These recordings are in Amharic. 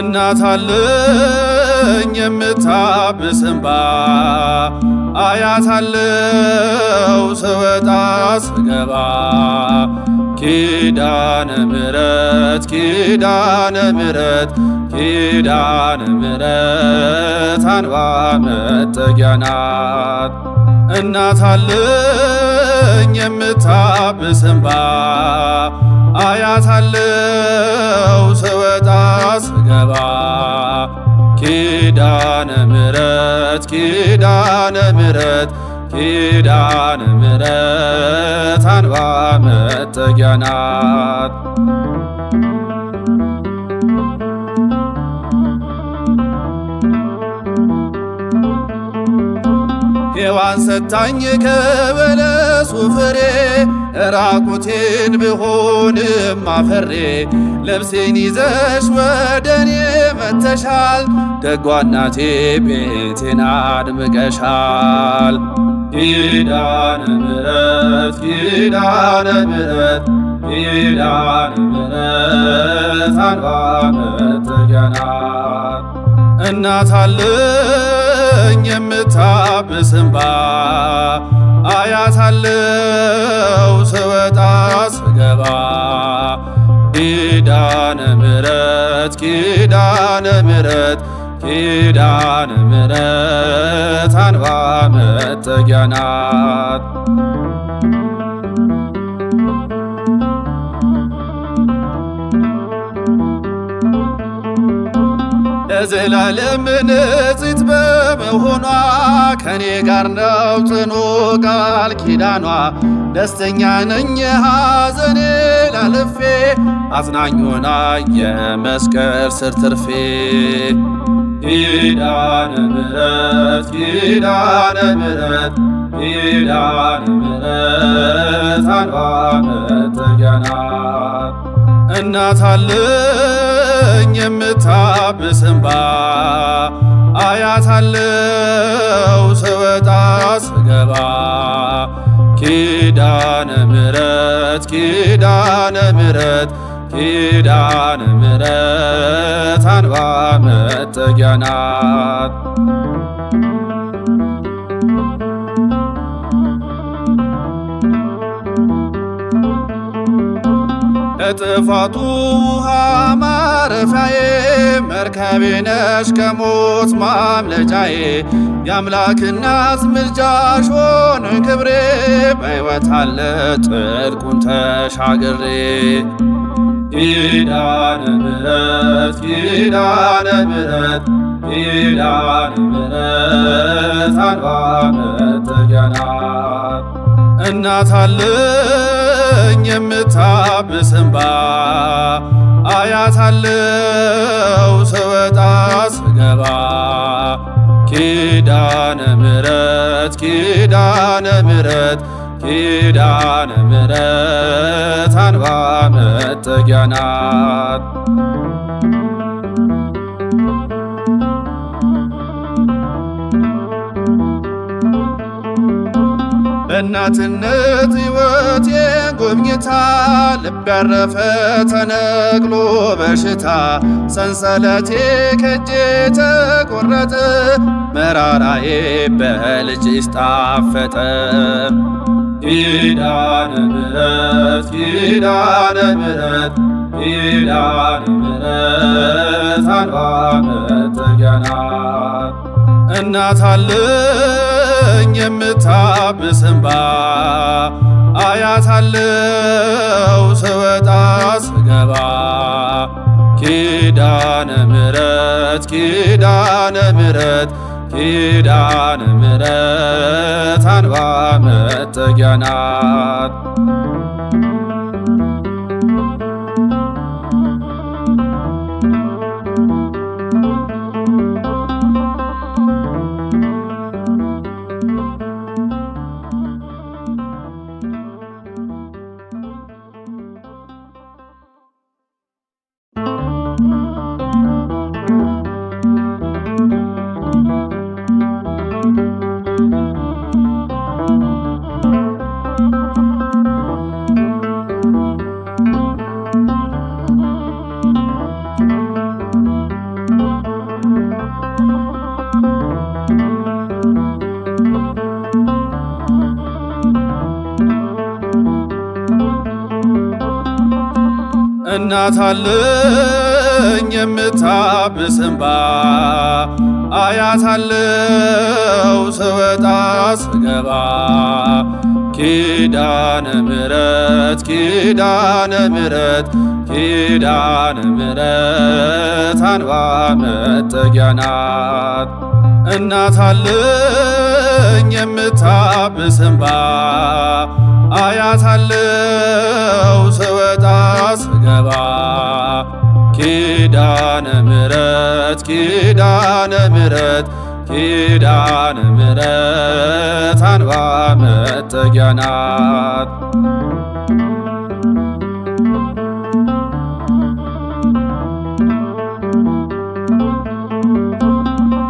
እናት አለኝ የምታብስ እንባ አያት አለው ስወጣ ስገባ ኪዳነ ምሕረት ኪዳነ ምሕረት ኪዳነ ምሕረት አንባ መጠጊያ ናት። እናት አለኝ የምታብስ እንባ አያት አለው ስወጣ ስገባ ኪዳነ ምሕረት ኪዳነ ምሕረት ኪዳነ ምሕረት አንባ መጠጊያ ናት። ሔዋን ሰታኝ ከበለሱ ፍሬ ራቁቴን ብሆንም አፈሬ ልብሴን ይዘሽ ወደኔ መተሻል ደጓ እናቴ ቤቴን አድምቀሻል። ኪዳነ ምሕረት ኪዳነ ምሕረት ኪዳነ ምሕረት አንባ መጠጊያ ናት። እናት አለኝ የምታብስ እንባ አያት አለው ስወጣ ስገባ ኪዳነ ምሕረት ኪዳነ ምሕረት ኪዳነ ምሕረት አንባ መጠጊያ ናት። ለዘላለም ንጽሕት በመሆኗ ከኔ ጋር ነው ጽኑ ቃል ኪዳኗ። ደስተኛ ነኝ ሐዘኔ ላልፌ አጽናኝ ሆና የመስቀል ስር ትርፌ ኪዳነ ምሕረት ኪዳነ ምሕረት ኪዳነ ምሕረት አንባ መጠጊያ ናት። እናት አለኝ የምታብስ እንባ አያት አለው ስወጣ ስገባ ኪዳነ ምሕረት ኪዳነ ምሕረት ኪዳነ ምሕረት አንባ መጠጊያ ናት። ለጥፋቱ ውሃ ማረፊያዬ መርከቤ ነሽ ከሞት ማምለጫዬ የአምላክ እናት ምልጃሽ ሆኖኝ ክብሬ በሕይወት አለ ጥልቁን ተሻግሬ ኪዳነ ምሕረት ኪዳነ ምሕረት ኪዳነ ምሕረት አንባ መጠጊያ ናት። እናት አለኝ የምታብስ እንባ አያት አለው ስወጣ ስገባ ኪዳነ ምሕረት ኪዳነ ምሕረት ኪዳነ ምሕረት አንባ መጠጊያ ናት። በእናትነት ሕይወቴን ጎብኝታ ልብ ያረፈ ተነቅሎ በሽታ ሰንሰለቴ ከእጄ ተቆረጠ መራራዬ በልጅሽ ጣፈጠ ኪዳነ ምሕረት ኪዳነ ምሕረት ኪዳነ ምሕረት አንባ መጠጊያ ናት። እናት አለኝ የምታብስ እንባ አያት አለው ስወጣ ስገባ ኪዳነ ምሕረት ኪዳነ ምሕረት ኪዳነ ምሕረት አንባ መጠጊያ ናት። እናት አለኝ የምታብስ እንባ አያታለው ስወጣ ስገባ ኪዳነ ምሕረት ኪዳነ ምሕረት ኪዳነ ምሕረት አንባ መጠጊያ ናት። እናት አለኝ የምታብስ እንባ አያታለው ስወጣ ስገባ ኪዳነ ምሕረት ኪዳነ ምሕረት ኪዳነ ምሕረት አንባ መጠጊያ ናት።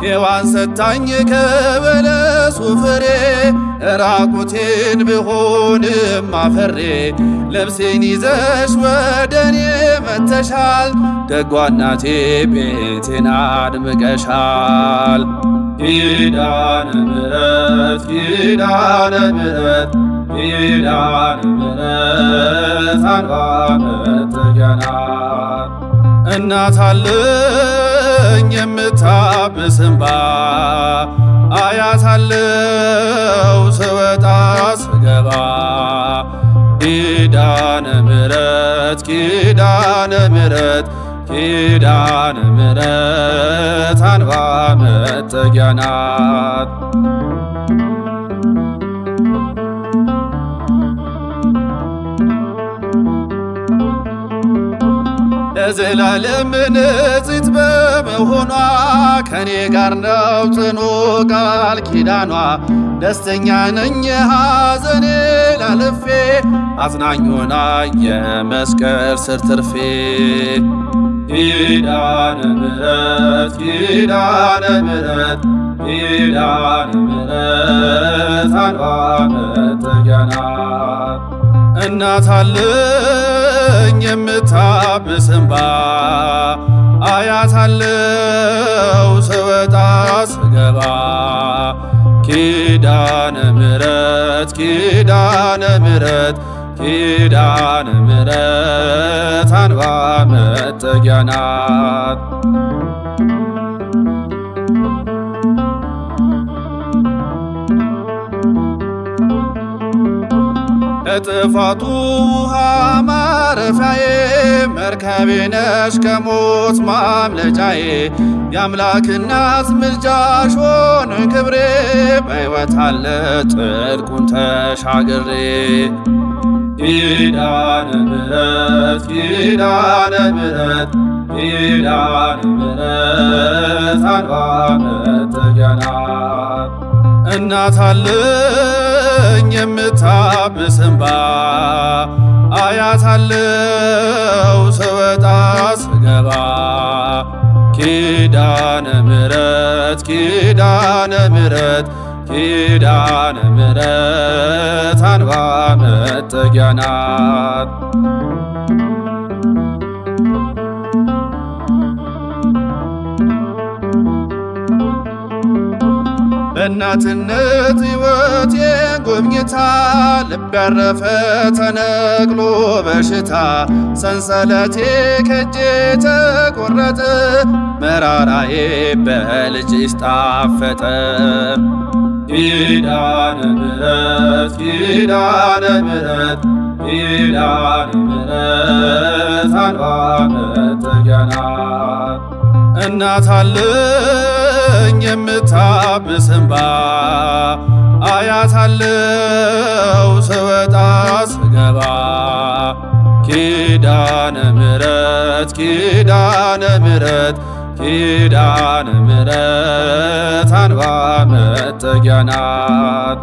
ሔዋን ሰታኝ ከበለሱ ፍሬ ራቁቴን ብሆንም አፈሬ ልብሴን ይዘሽ ወደኔ መተሻል ደጓ እናቴ ቤቴን አድምቀሻል። ኪዳነ ምሕረት ኪዳነ ምሕረት ኪዳነ ምሕረት አንባ መጠጊያ ናት። እናት አለኝ የምታብስ እንባ አያታለው ስወጣ ስገባ ኪዳነ ምሕረት ኪዳነ ምሕረት ኪዳነ ምሕረት አንባ መጠጊያ ናት። ለዘላለም ንጽሕት በመሆኗ ከኔ ጋር ነው ጽኑ ቃል ኪዳኗ። ደስተኛ ነኝ ሐዘኔ ላልፌ አጽናኞና የመስቀል ስር ትርፌ ኪዳነ ምሕረት ኪዳነ ምሕረት ኪዳነ ምሕረት አንባ መጠጊያ ናት። እናት አለኝ የምታብስ እንባ አያታለው ስወጣ ስገባ ኪዳነ ምሕረት ኪዳነ ምሕረት ኪዳነ ምሕረት አንባ መጠጊያ ናት። ለጥፋቱ ውሃ ማረፊያዬ መርከቤ ነሽ ከሞት ማምለጫዬ የአምላክ እናት ምልጃሽ ሆኖኝ ክብሬ በሕይወት አለ ጥልቁን ተሻግሬ ኪዳነ ምሕረት ኪዳነ ምሕረት ኪዳነ ምሕረት አንባ መጠጊያ ናት። እናት አለኝ የምታብስ እንባ አያታለው ስወጣ ስገባ ኪዳነ ምሕረት ኪዳነ ምሕረት ኪዳነ ምሕረት አንባ መጠጊያ ናት። በእናትነት ሕይወቴን ጎብኝታ ልብ ያረፈ ተነቅሎ በሽታ ሰንሰለቴ ከእጄ ተቆረጠ መራራዬ በልጅሽ ጣፈጠ ኪዳነ ምሕረት ኪዳነ ምሕረት ኪዳነ ምሕረት አንባ መጠጊያ ናት። እናት አለኝ የምታብስ እንባ አያታለው ስወጣ ስገባ ኪዳነ ምሕረት ኪዳነ ምሕረት ኪዳነ ምሕረት አንባ መጠጊያ ናት።